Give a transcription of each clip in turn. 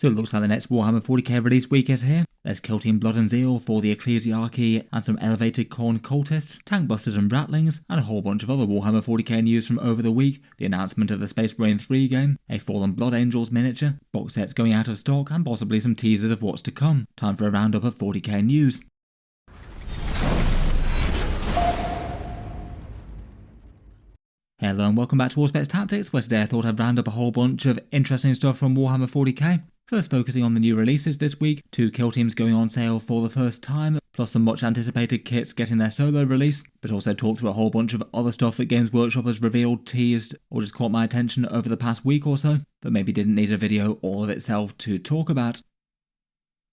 So it looks like the next Warhammer 40k release week is here. There's Kill Team Blood and Zeal for the Ecclesiarchy and some elevated Khorne cultists, Tankbustas and Ratlings, and a whole bunch of other Warhammer 40k news from over the week, the announcement of the Space Marine 3 game, a Fallen Blood Angels miniature, box sets going out of stock, and possibly some teasers of what's to come. Time for a roundup of 40k news. Hello and welcome back to Warspec Tactics, where today I thought I'd round up a whole bunch of interesting stuff from Warhammer 40k. First focusing on the new releases this week, 2 kill teams going on sale for the first time, plus some much anticipated kits getting their solo release, but also talk through a whole bunch of other stuff that Games Workshop has revealed, teased, or just caught my attention over the past week or so, but maybe didn't need a video all of itself to talk about.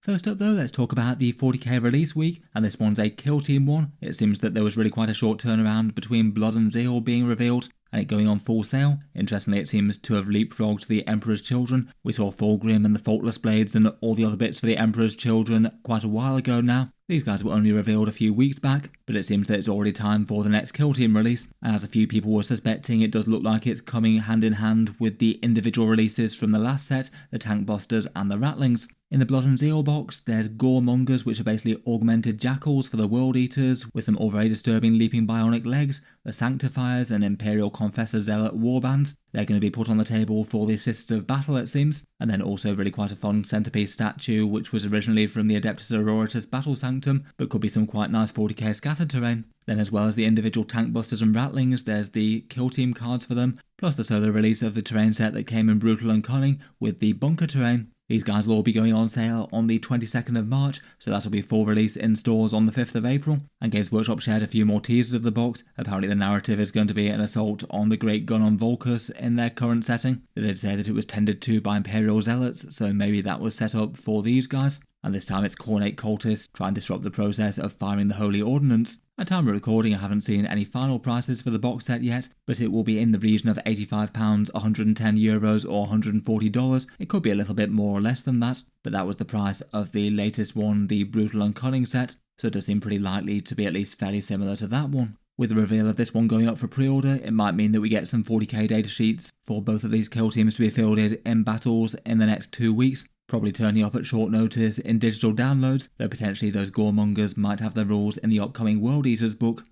First up though, let's talk about the 40k release week, and this one's a kill team one. It seems that there was really quite a short turnaround between Blood and Zeal being revealed, and it going on full sale. Interestingly, it seems to have leapfrogged the Emperor's Children. We saw Fulgrim and the Faultless Blades and all the other bits for the Emperor's Children quite a while ago now. These guys were only revealed a few weeks back, but it seems that it's already time for the next kill team release, and as a few people were suspecting, it does look like it's coming hand in hand with the individual releases from the last set, the Tankbustas and the Ratlings. In the Blood and Zeal box, there's Goremongers, which are basically augmented jackals for the World Eaters, with some all very disturbing leaping bionic legs, the Sanctifiers and Imperial Confessor Zealot warbands. They're going to be put on the table for the Sisters of Battle, it seems, and then also really quite a fun centerpiece statue, which was originally from the Adeptus Auroritas Battle Sanctum, but could be some quite nice 40k scattered terrain. Then as well as the individual Tankbusters and Ratlings, there's the kill team cards for them, plus the solo release of the terrain set that came in Brutal and Cunning with the bunker terrain. These guys will all be going on sale on the 22nd of March, so that'll be full release in stores on the 5th of April. And Games Workshop shared a few more teasers of the box. Apparently the narrative is going to be an assault on the Great Gun on Volcus in their current setting. They did say that it was tended to by Imperial Zealots, so maybe that was set up for these guys. And this time it's Khornate cultists trying to disrupt the process of firing the Holy Ordnance. At time of recording, I haven't seen any final prices for the box set yet, but it will be in the region of £85, €110 or $140. It could be a little bit more or less than that, but that was the price of the latest one, the Brutal and Cunning set, so it does seem pretty likely to be at least fairly similar to that one. With the reveal of this one going up for pre-order, it might mean that we get some 40k data sheets for both of these kill teams to be fielded in battles in the next 2 weeks. Probably turning up at short notice in digital downloads, though potentially those Goremongers might have their rules in the upcoming World Eaters book.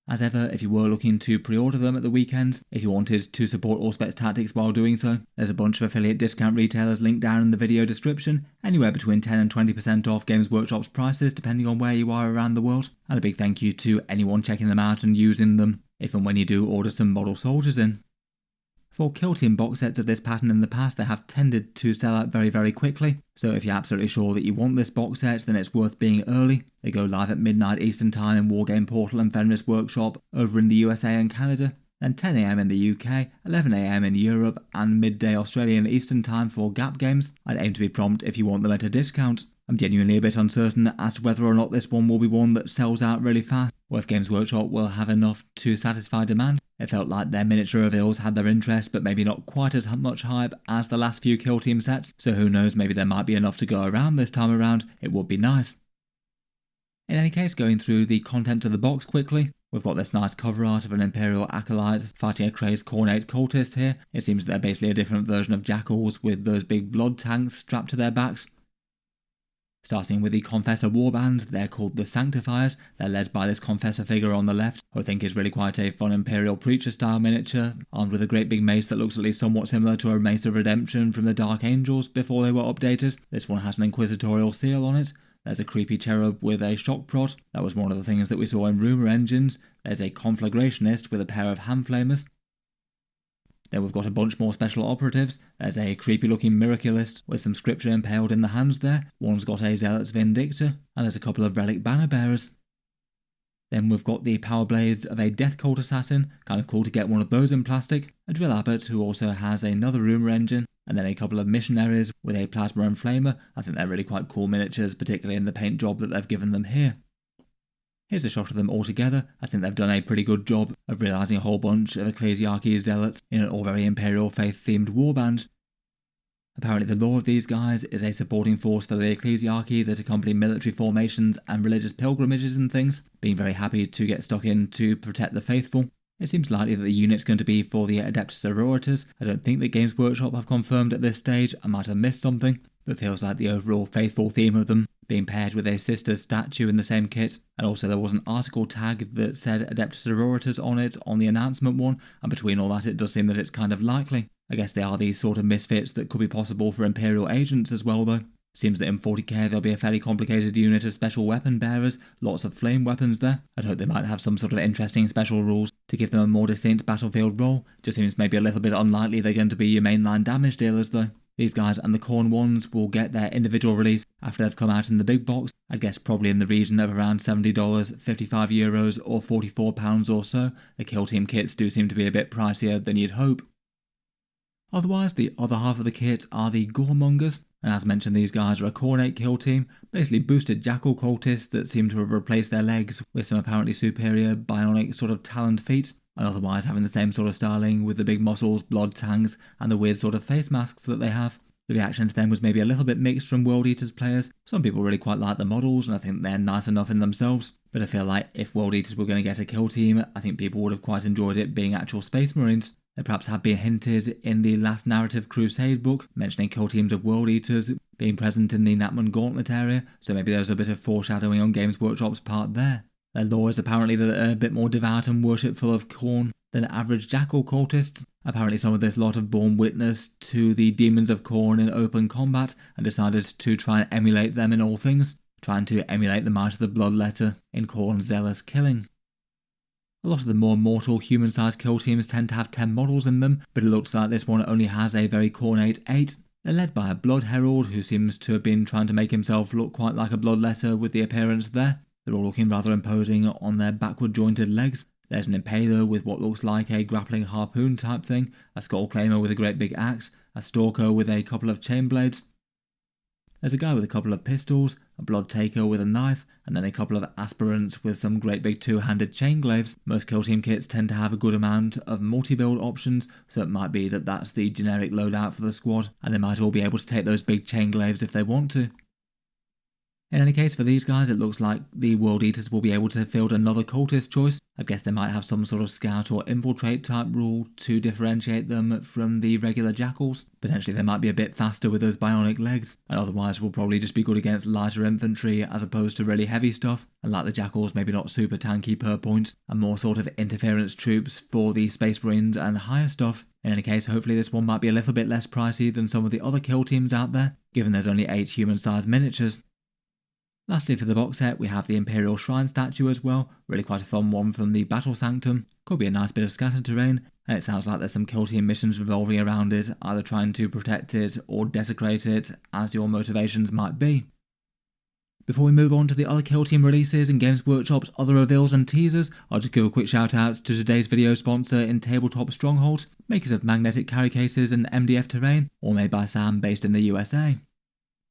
As ever, if you were looking to pre-order them at the weekends, if you wanted to support Warspec Tactics while doing so, there's a bunch of affiliate discount retailers linked down in the video description, anywhere between 10 and 20% off Games Workshop's prices depending on where you are around the world, and a big thank you to anyone checking them out and using them, if and when you do order some model soldiers in. For kill team box sets of this pattern in the past, they have tended to sell out very quickly, so if you're absolutely sure that you want this box set, then it's worth being early. They go live at midnight Eastern Time in Wargame Portal and Fenris Workshop over in the USA and Canada, then 10 AM in the UK, 11 AM in Europe, and midday Australian Eastern Time for Gap Games. I'd aim to be prompt if you want them at a discount. I'm genuinely a bit uncertain as to whether or not this one will be one that sells out really fast, or if Games Workshop will have enough to satisfy demand. It felt like their miniature reveals had their interest, but maybe not quite as much hype as the last few kill team sets, so who knows, maybe there might be enough to go around this time around. It would be nice. In any case, going through the content of the box quickly, we've got this nice cover art of an Imperial Acolyte fighting a crazed Khornate cultist here. It seems that they're basically a different version of jackals with those big blood tanks strapped to their backs. Starting with the Confessor warband, they're called the Sanctifiers. They're led by this Confessor figure on the left, who I think is really quite a fun Imperial Preacher style miniature, armed with a great big mace that looks at least somewhat similar to a Mace of Redemption from the Dark Angels before they were updated. This one has an inquisitorial seal on it. There's a creepy cherub with a shock prod. That was one of the things that we saw in Rumour Engines. There's a Conflagrationist with a pair of hand flamers. Then we've got a bunch more special operatives. There's a creepy looking Miraculist with some scripture impaled in the hands there. One's got a Zealot's Vindictor, and there's a couple of relic banner bearers. Then we've got the power blades of a Death Cult assassin, kind of cool to get one of those in plastic. A Drill Abbot who also has another Rumour Engine, and then a couple of missionaries with a Plasma and Flamer. I think they're really quite cool miniatures, particularly in the paint job that they've given them here. Here's a shot of them all together. I think they've done a pretty good job of realising a whole bunch of Ecclesiarchy zealots in an all very Imperial faith themed warband. Apparently the lore of these guys is a supporting force for the Ecclesiarchy that accompany military formations and religious pilgrimages and things, being very happy to get stuck in to protect the faithful. It seems likely that the unit's going to be for the Adeptus Sororitas. I don't think that Games Workshop have confirmed at this stage. I might have missed something, but feels like the overall faithful theme of them being paired with a sister statue in the same kit. And also there was an article tag that said Adeptus Sororitas on it on the announcement one, and between all that it does seem that it's kind of likely. I guess they are these sort of misfits that could be possible for Imperial agents as well though. Seems that in 40k there'll be a fairly complicated unit of special weapon bearers, lots of flame weapons there. I'd hope they might have some sort of interesting special rules to give them a more distinct battlefield role. Just seems maybe a little bit unlikely they're going to be your mainline damage dealers though. These guys and the Khorne ones will get their individual release after they've come out in the big box. I'd guess probably in the region of around $70, 55 euros or £44 or so. The Kill Team kits do seem to be a bit pricier than you'd hope. Otherwise, the other half of the kit are the Goremongers, and as mentioned these guys are a Khornate kill team, basically boosted Jackal cultists that seem to have replaced their legs with some apparently superior bionic sort of taloned feet, and otherwise having the same sort of styling with the big muscles, blood tanks, and the weird sort of face masks that they have. The reaction to them was maybe a little bit mixed from World Eaters players. Some people really quite like the models, and I think they're nice enough in themselves, but I feel like if World Eaters were going to get a kill team, I think people would have quite enjoyed it being actual Space Marines. There perhaps had been hinted in the last Narrative Crusade book, mentioning kill teams of World Eaters being present in the Natman Gauntlet area, so maybe there was a bit of foreshadowing on Games Workshop's part there. Their lore is apparently that they're a bit more devout and worshipful of Khorne than average Jackal cultists. Apparently some of this lot have borne witness to the Demons of Khorne in open combat and decided to try and emulate them in all things, trying to emulate the might of the Bloodletter in Khorne's zealous killing. A lot of the more mortal human-sized kill teams tend to have 10 models in them, but it looks like this one only has a very Khornate 8. They're led by a Blood Herald who seems to have been trying to make himself look quite like a Bloodletter with the appearance there. They're all looking rather imposing on their backward jointed legs. There's an Impaler with what looks like a grappling harpoon type thing, a Skull Claimer with a great big axe, a Stalker with a couple of chain blades. There's a guy with a couple of pistols, a Blood Taker with a knife, and then a couple of aspirants with some great big two-handed chain glaives. Most kill team kits tend to have a good amount of multi-build options, so it might be that that's the generic loadout for the squad, and they might all be able to take those big chain glaives if they want to. In any case, for these guys, it looks like the World Eaters will be able to field another cultist choice. I guess they might have some sort of scout or infiltrate type rule to differentiate them from the regular Jackals. Potentially they might be a bit faster with those bionic legs, and otherwise will probably just be good against lighter infantry as opposed to really heavy stuff. And like the Jackals, maybe not super tanky per point, and more sort of interference troops for the Space Marines and higher stuff. In any case, hopefully this one might be a little bit less pricey than some of the other kill teams out there, given there's only 8 human-sized miniatures. Lastly for the box set, we have the Imperial Shrine statue as well, really quite a fun one from the Battle Sanctum. Could be a nice bit of scattered terrain, and it sounds like there's some kill team missions revolving around it, either trying to protect it or desecrate it, as your motivations might be. Before we move on to the other kill team releases and Games Workshop's other reveals and teasers, I'll just give a quick shout out to today's video sponsor in Tabletop Stronghold, makers of magnetic carry cases and MDF terrain, all made by Sam based in the USA.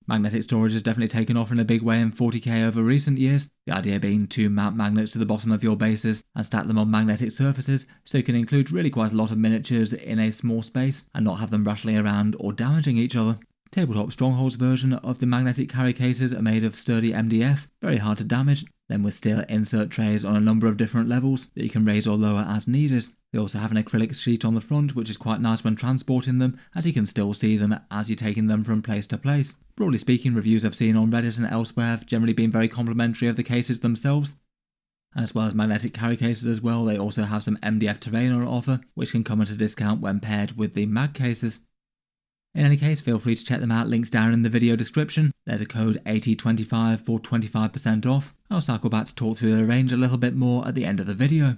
Magnetic storage has definitely taken off in a big way in 40k over recent years, the idea being to mount magnets to the bottom of your bases and stack them on magnetic surfaces so you can include really quite a lot of miniatures in a small space and not have them rattling around or damaging each other. Tabletop Stronghold's version of the magnetic carry cases are made of sturdy MDF, very hard to damage, then with steel insert trays on a number of different levels that you can raise or lower as needed. They also have an acrylic sheet on the front, which is quite nice when transporting them, as you can still see them as you're taking them from place to place. Broadly speaking, reviews I've seen on Reddit and elsewhere have generally been very complimentary of the cases themselves. And as well as magnetic carry cases as well, they also have some MDF terrain on offer, which can come at a discount when paired with the mag cases. In any case, feel free to check them out, links down in the video description. There's a code 8025 for 25% off. I'll cycle back to talk through the range a little bit more at the end of the video.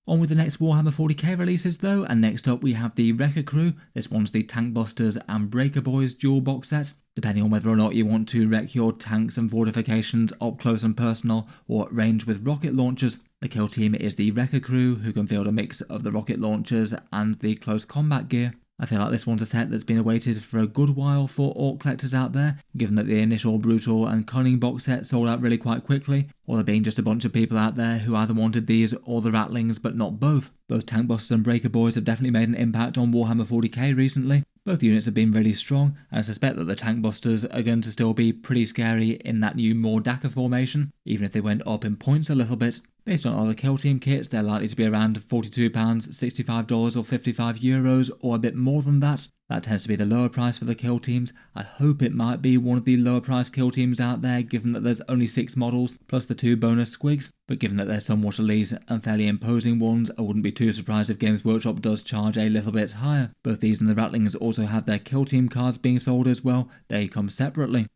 On with the next Warhammer 40k releases though, and next up we have the Wrecker Crew. This one's the Tankbustas and Breaker Boys dual box set. Depending on whether or not you want to wreck your tanks and fortifications up close and personal or at range with rocket launchers, the kill team is the Wrecker Crew, who can field a mix of the rocket launchers and the close combat gear. I feel like this one's a set that's been awaited for a good while for Orc collectors out there, given that the initial Brutal and Cunning box set sold out really quite quickly, or there being just a bunch of people out there who either wanted these or the Ratlings but not both. Both Tankbusters and Breaker Boys have definitely made an impact on Warhammer 40k recently. Both units have been really strong, and I suspect that the Tankbusters are going to still be pretty scary in that new Mordaka formation, even if they went up in points a little bit. Based on other kill team kits, they're likely to be around £42, $65 or €55, or a bit more than that. That tends to be the lower price for the kill teams. I'd hope it might be one of the lower price kill teams out there, given that there's only 6 models, plus the 2 bonus squigs, but given that there's somewhat elite and fairly imposing ones, I wouldn't be too surprised if Games Workshop does charge a little bit higher. Both these and the Ratlings also have their kill team cards being sold as well. They come separately.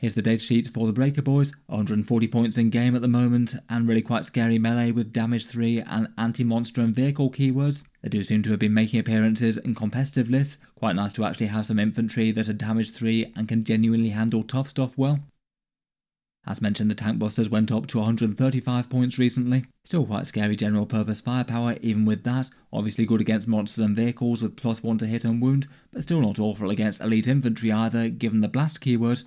Here's the datasheet for the Breaker Boys, 140 points in game at the moment, and really quite scary melee with damage 3 and anti-monster and vehicle keywords. They do seem to have been making appearances in competitive lists. Quite nice to actually have some infantry that are damage 3 and can genuinely handle tough stuff well. As mentioned, the Tankbusters went up to 135 points recently. Still quite scary general purpose firepower even with that. Obviously good against monsters and vehicles with +1 to hit and wound, but still not awful against elite infantry either, given the blast keyword.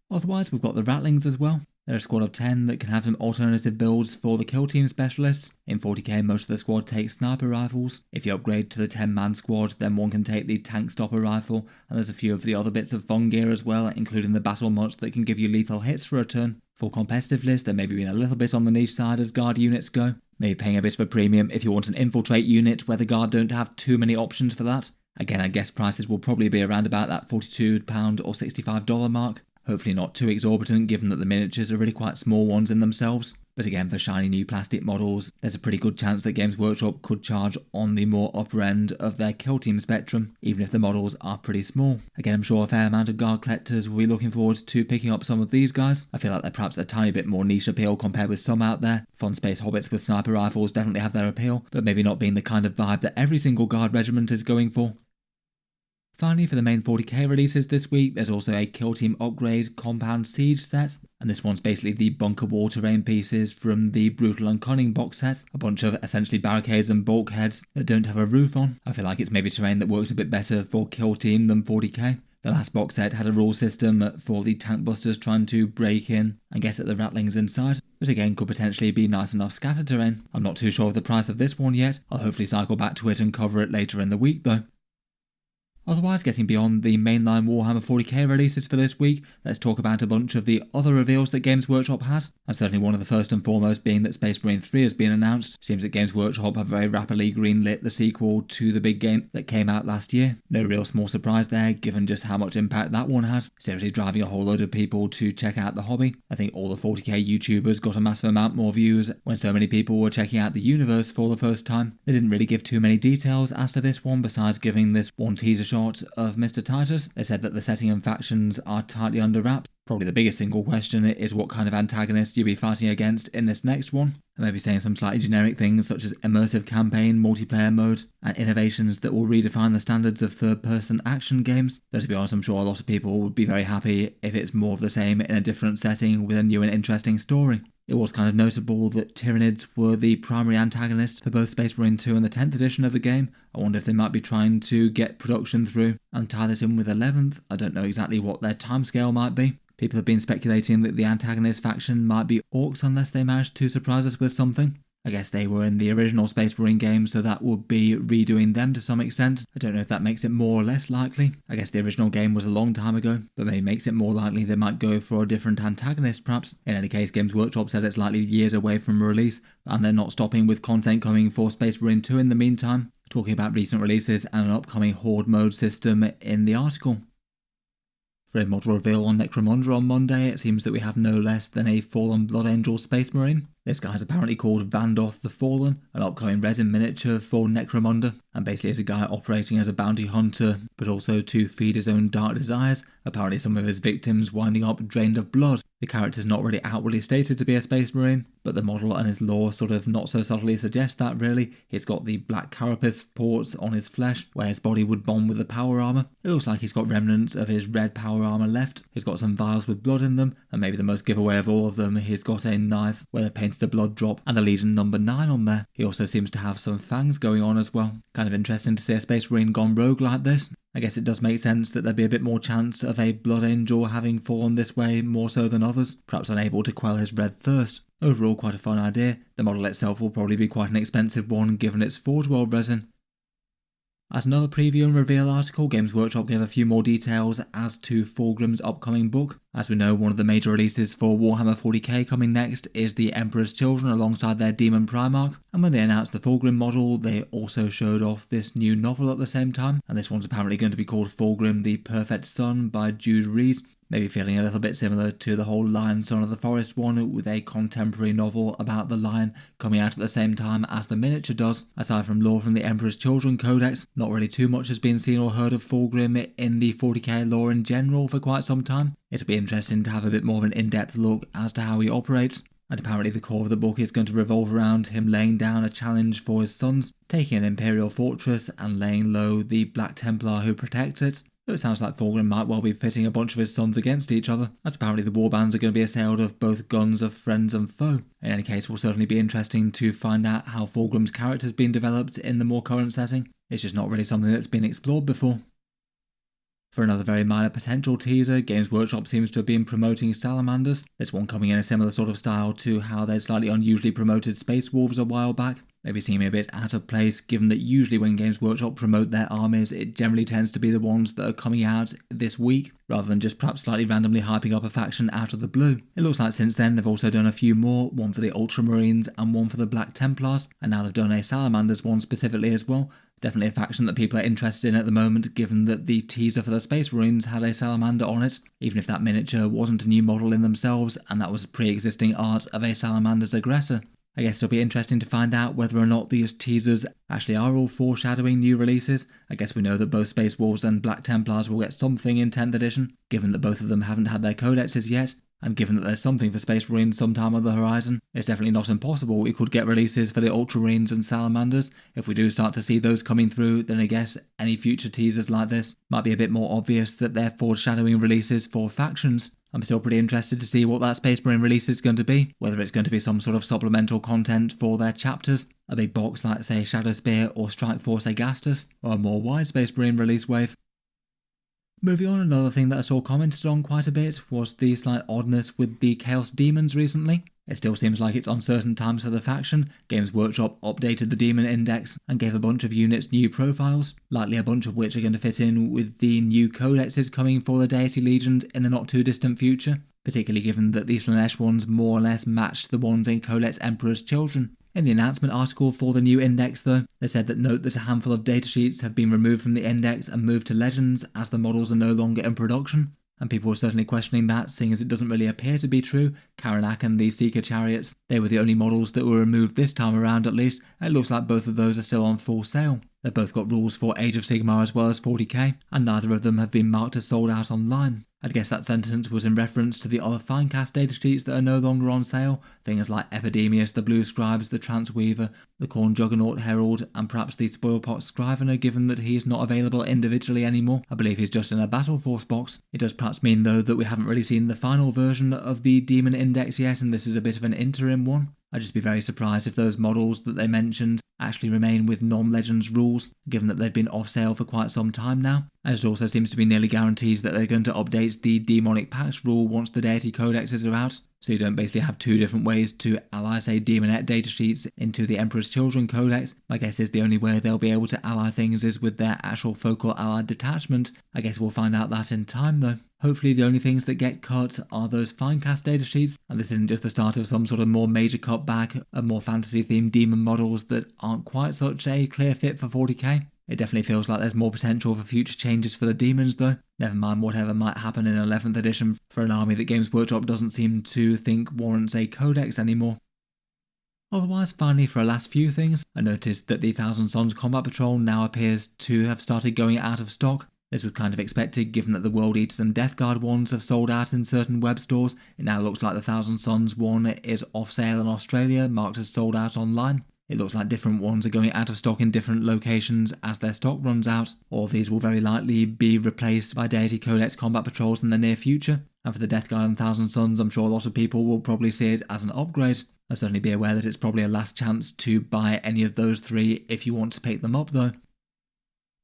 Otherwise, we've got the Ratlings as well. They're a squad of 10 that can have some alternative builds for the kill team specialists. In 40k, most of the squad takes sniper rifles. If you upgrade to the 10-man squad, then one can take the tank stopper rifle, and there's a few of the other bits of fun gear as well, including the battle much that can give you lethal hits for a turn. For competitive lists, they're maybe being a little bit on the niche side as guard units go. Maybe paying a bit of a premium if you want an infiltrate unit where the guard don't have too many options for that. Again, I guess prices will probably be around about that £42 or $65 mark. Hopefully not too exorbitant, given that the miniatures are really quite small ones in themselves. But again, for shiny new plastic models, there's a pretty good chance that Games Workshop could charge on the more upper end of their kill team spectrum, even if the models are pretty small. Again, I'm sure a fair amount of guard collectors will be looking forward to picking up some of these guys. I feel like they're perhaps a tiny bit more niche appeal compared with some out there. Fun space hobbits with sniper rifles definitely have their appeal, but maybe not being the kind of vibe that every single guard regiment is going for. Finally, for the main 40k releases this week, there's also a Kill Team Upgrade Compound Siege set, and this one's basically the bunker wall terrain pieces from the Brutal and Cunning box set, a bunch of essentially barricades and bulkheads that don't have a roof on. I feel like it's maybe terrain that works a bit better for Kill Team than 40k. The last box set had a rule system for the Tankbusters trying to break in and get at the Ratlings inside, but again could potentially be nice enough scatter terrain. I'm not too sure of the price of this one yet. I'll hopefully cycle back to it and cover it later in the week though. Otherwise, getting beyond the mainline Warhammer 40k releases for this week, let's talk about a bunch of the other reveals that Games Workshop has, and certainly one of the first and foremost being that Space Marine 3 has been announced. Seems that Games Workshop have very rapidly greenlit the sequel to the big game that came out last year. No real small surprise there, given just how much impact that one had, seriously driving a whole load of people to check out the hobby. I think all the 40k YouTubers got a massive amount more views when so many people were checking out the universe for the first time. They didn't really give too many details as to this one besides giving this one teaser shot of Mr. Titus. They said that the setting and factions are tightly under wraps. Probably the biggest single question is what kind of antagonist you'll be fighting against in this next one. And maybe saying some slightly generic things such as immersive campaign, multiplayer mode, and innovations that will redefine the standards of third-person action games. Though to be honest, I'm sure a lot of people would be very happy if it's more of the same in a different setting with a new and interesting story. It was kind of notable that Tyranids were the primary antagonist for both Space Marine 2 and the 10th edition of the game. I wonder if they might be trying to get production through and tie this in with 11th. I don't know exactly what their timescale might be. People have been speculating that the antagonist faction might be Orcs unless they manage to surprise us with something. I guess they were in the original Space Marine game, so that would be redoing them to some extent. I don't know if that makes it more or less likely. I guess the original game was a long time ago, but maybe makes it more likely they might go for a different antagonist perhaps. In any case, Games Workshop said it's likely years away from release, and they're not stopping with content coming for Space Marine 2 in the meantime, talking about recent releases and an upcoming Horde mode system in the article. For a model reveal on Necromunda on Monday, it seems that we have no less than a Fallen Blood Angel Space Marine. This guy's apparently called Vandoth the Fallen, an upcoming resin miniature for Necromunda, and basically is a guy operating as a bounty hunter, but also to feed his own dark desires, apparently some of his victims winding up drained of blood. The character's not really outwardly stated to be a Space Marine, but the model and his lore sort of not so subtly suggest that really. He's got the black carapace ports on his flesh, where his body would bond with the power armor. It looks like he's got remnants of his red power armor left. He's got some vials with blood in them, and maybe the most giveaway of all of them, he's got a knife where they painted a blood drop and the Legion number 9 on there. He also seems to have some fangs going on as well. Kind of interesting to see a Space Marine gone rogue like this. I guess it does make sense that there'd be a bit more chance of a Blood Angel having fallen this way more so than others, perhaps unable to quell his red thirst. Overall, quite a fun idea. The model itself will probably be quite an expensive one given its Forge World resin. As another preview and reveal article, Games Workshop gave a few more details as to Fulgrim's upcoming book. As we know, one of the major releases for Warhammer 40k coming next is the Emperor's Children alongside their Demon Primarch, and when they announced the Fulgrim model, they also showed off this new novel at the same time, and this one's apparently going to be called Fulgrim the Perfect Son by Jude Reed. Maybe feeling a little bit similar to the whole Lion Son of the Forest one, with a contemporary novel about the lion coming out at the same time as the miniature does. Aside from lore from the Emperor's Children Codex, not really too much has been seen or heard of Fulgrim in the 40k lore in general for quite some time. It'll be interesting to have a bit more of an in-depth look as to how he operates. And apparently the core of the book is going to revolve around him laying down a challenge for his sons, taking an Imperial fortress and laying low the Black Templar who protects it. Though it sounds like Fulgrim might well be pitting a bunch of his sons against each other, as apparently the warbands are going to be assailed of both guns of friends and foe. In any case, it will certainly be interesting to find out how Fulgrim's character has been developed in the more current setting. It's just not really something that's been explored before. For another very minor potential teaser, Games Workshop seems to have been promoting Salamanders, this one coming in a similar sort of style to how they'd slightly unusually promoted Space Wolves a while back. Maybe seeming a bit out of place, given that usually when Games Workshop promote their armies, it generally tends to be the ones that are coming out this week, rather than just perhaps slightly randomly hyping up a faction out of the blue. It looks like since then they've also done a few more, one for the Ultramarines and one for the Black Templars, and now they've done a Salamanders one specifically as well. Definitely a faction that people are interested in at the moment, given that the teaser for the Space Marines had a Salamander on it, even if that miniature wasn't a new model in themselves, and that was pre-existing art of a Salamander's aggressor. I guess it'll be interesting to find out whether or not these teasers actually are all foreshadowing new releases. I guess we know that both Space Wolves and Black Templars will get something in 10th edition, given that both of them haven't had their codexes yet, and given that there's something for Space Marines sometime on the horizon, it's definitely not impossible we could get releases for the Ultramarines and Salamanders. If we do start to see those coming through, then I guess any future teasers like this might be a bit more obvious that they're foreshadowing releases for factions. I'm still pretty interested to see what that Space Marine release is going to be, whether it's going to be some sort of supplemental content for their chapters, a big box like say Shadow Spear or Strike Force Agastus, or a more wide Space Marine release wave. Moving on, another thing that I saw commented on quite a bit was the slight oddness with the Chaos Demons recently. It still seems like it's uncertain times for the faction. Games Workshop updated the Demon Index and gave a bunch of units new profiles, likely a bunch of which are going to fit in with the new codexes coming for the Deity Legions in the not too distant future, particularly given that the Slaanesh ones more or less matched the ones in Codex Emperor's Children. In the announcement article for the new index though, they said that note that a handful of datasheets have been removed from the index and moved to Legends as the models are no longer in production. And people were certainly questioning that, seeing as it doesn't really appear to be true. Karanak and the Seeker Chariots, they were the only models that were removed this time around at least, and it looks like both of those are still on full sale. They've both got rules for Age of Sigmar as well as 40k, and neither of them have been marked as sold out online. I'd guess that sentence was in reference to the other Finecast datasheets that are no longer on sale, things like Epidemius, the Blue Scribes, the Transweaver, the Khorne Juggernaut Herald, and perhaps the Spoilpot Scrivener, given that he is not available individually anymore. I believe he's just in a Battle Force box. It does perhaps mean though that we haven't really seen the final version of the Demon Index yet, and this is a bit of an interim one. I'd just be very surprised if those models that they mentioned actually remain with non-Legends rules, given that they've been off sale for quite some time now. And it also seems to be nearly guaranteed that they're going to update the Demonic Pacts rule once the Deity Codexes are out, so you don't basically have two different ways to ally, say, Demonette datasheets into the Emperor's Children Codex. My guess is the only way they'll be able to ally things is with their actual focal allied detachment. I guess we'll find out that in time though. Hopefully the only things that get cut are those Finecast datasheets, and this isn't just the start of some sort of more major cutback of more fantasy-themed demon models that aren't quite such a clear fit for 40k. It definitely feels like there's more potential for future changes for the demons though, never mind whatever might happen in 11th edition for an army that Games Workshop doesn't seem to think warrants a codex anymore. Otherwise, finally for our last few things, I noticed that the Thousand Sons Combat Patrol now appears to have started going out of stock. This was kind of expected given that the World Eaters and Death Guard ones have sold out in certain web stores. It now looks like the Thousand Sons one is off sale in Australia, marked as sold out online. It looks like different ones are going out of stock in different locations as their stock runs out. All of these will very likely be replaced by Deity Codex Combat Patrols in the near future. And for the Death Guard and Thousand Sons, I'm sure a lot of people will probably see it as an upgrade. I'll certainly be aware that it's probably a last chance to buy any of those three if you want to pick them up though.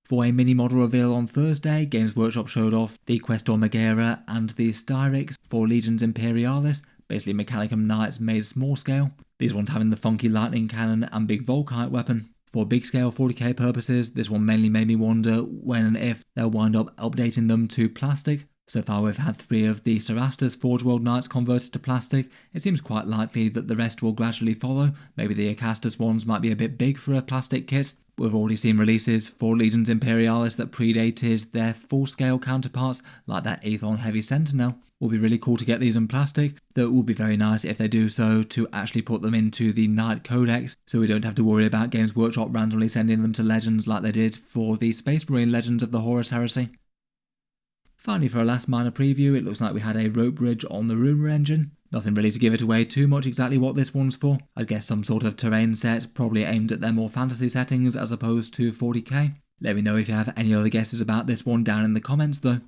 For a mini model reveal on Thursday, Games Workshop showed off the Questor Megara and the Styrix for Legions Imperialis, basically Mechanicum Knights made small scale. These ones having the funky lightning cannon and big Volkite weapon. For big scale 40k purposes, this one mainly made me wonder when and if they'll wind up updating them to plastic. So far we've had 3 of the Cerastus Forge World Knights converted to plastic. It seems quite likely that the rest will gradually follow. Maybe the Acastus ones might be a bit big for a plastic kit. We've already seen releases for Legions Imperialis that predated their full-scale counterparts, like that Aethon Heavy Sentinel. Will be really cool to get these in plastic, though it would be very nice if they do so to actually put them into the Knight Codex, so we don't have to worry about Games Workshop randomly sending them to Legends like they did for the Space Marine Legends of the Horus Heresy. Finally, for a last minor preview, it looks like we had a rope bridge on the Rumour engine. Nothing really to give it away too much exactly what this one's for. I'd guess some sort of terrain set, probably aimed at their more fantasy settings as opposed to 40k. Let me know if you have any other guesses about this one down in the comments though.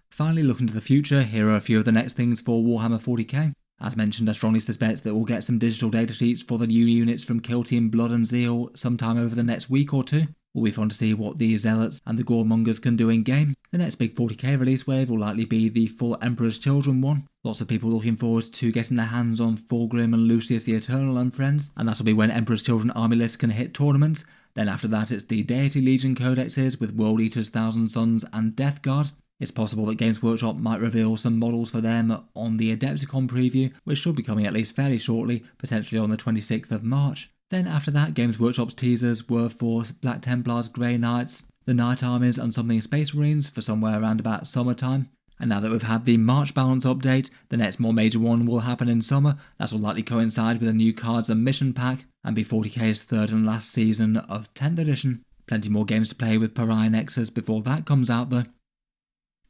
Finally, looking to the future, here are a few of the next things for Warhammer 40k. As mentioned, I strongly suspect that we'll get some digital data sheets for the new units from Kill Team Blood and Zeal sometime over the next week or two. Will be fun to see what the Zealots and the Goremongers can do in game. The next big 40k release wave will likely be the full Emperor's Children one. Lots of people looking forward to getting their hands on Fulgrim and Lucius the Eternal and friends, and that'll be when Emperor's Children army lists can hit tournaments. Then after that it's the Deity Legion codexes with World Eaters, Thousand Suns and Death Guard. It's possible that Games Workshop might reveal some models for them on the Adepticon preview, which should be coming at least fairly shortly, potentially on the 26th of March. Then after that, Games Workshop's teasers were for Black Templars, Grey Knights, the Night Armies and something Space Marines for somewhere around about summertime. And now that we've had the March balance update, the next more major one will happen in summer. That will likely coincide with a new cards and mission pack and be 40k's third and last season of 10th edition. Plenty more games to play with Pariah Nexus before that comes out though.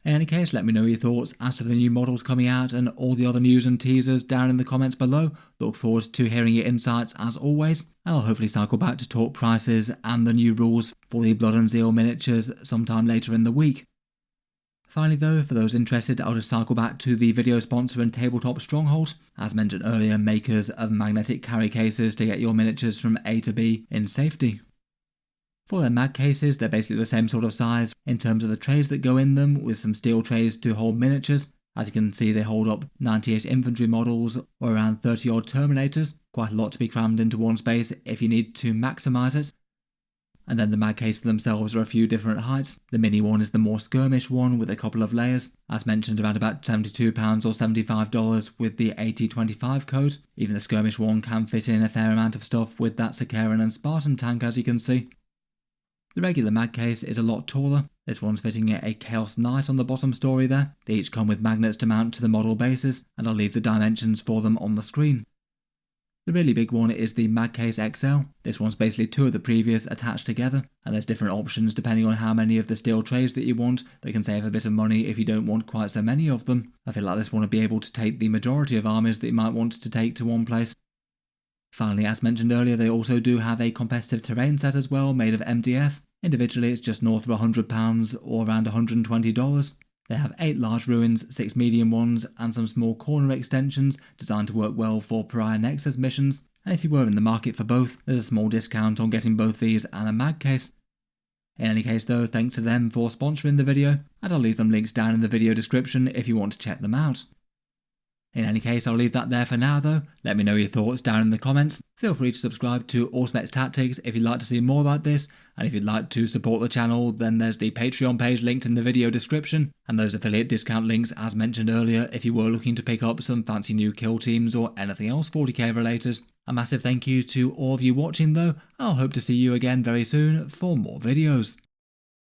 In any case, let me know your thoughts as to the new models coming out and all the other news and teasers down in the comments below. Look forward to hearing your insights as always, and I'll hopefully cycle back to talk prices and the new rules for the Blood and Zeal miniatures sometime later in the week. Finally though, for those interested, I'll just cycle back to the video sponsor and Tabletop Stronghold. As mentioned earlier, makers of magnetic carry cases to get your miniatures from A to B in safety. For their mag cases, they're basically the same sort of size in terms of the trays that go in them, with some steel trays to hold miniatures. As you can see, they hold up 98 infantry models or around 30 odd Terminators, quite a lot to be crammed into one space if you need to maximise it. And then the mag cases themselves are a few different heights. The mini one is the more skirmish one with a couple of layers, as mentioned around about £72 or $75 with the 8025 code. Even the skirmish one can fit in a fair amount of stuff with that Sakaran and Spartan tank, as you can see. The regular mag case is a lot taller. This one's fitting a Chaos Knight on the bottom story there. They each come with magnets to mount to the model bases, and I'll leave the dimensions for them on the screen. The really big one is the Mag Case XL. This one's basically 2 of the previous attached together, and there's different options depending on how many of the steel trays that you want. They can save a bit of money if you don't want quite so many of them. I feel like this one would be able to take the majority of armies that you might want to take to one place. Finally, as mentioned earlier, they also do have a competitive terrain set as well, made of MDF. Individually, it's just north of £100 or around $120. They have 8 large ruins, 6 medium ones, and some small corner extensions designed to work well for Pariah Nexus missions. And if you were in the market for both, there's a small discount on getting both these and a mag case. In any case though, thanks to them for sponsoring the video, and I'll leave them links down in the video description if you want to check them out. In any case, I'll leave that there for now though. Let me know your thoughts down in the comments. Feel free to subscribe to Auspex Tactics if you'd like to see more like this, and if you'd like to support the channel, then there's the Patreon page linked in the video description, and those affiliate discount links as mentioned earlier if you were looking to pick up some fancy new kill teams or anything else 40k related. A massive thank you to all of you watching though, and I'll hope to see you again very soon for more videos.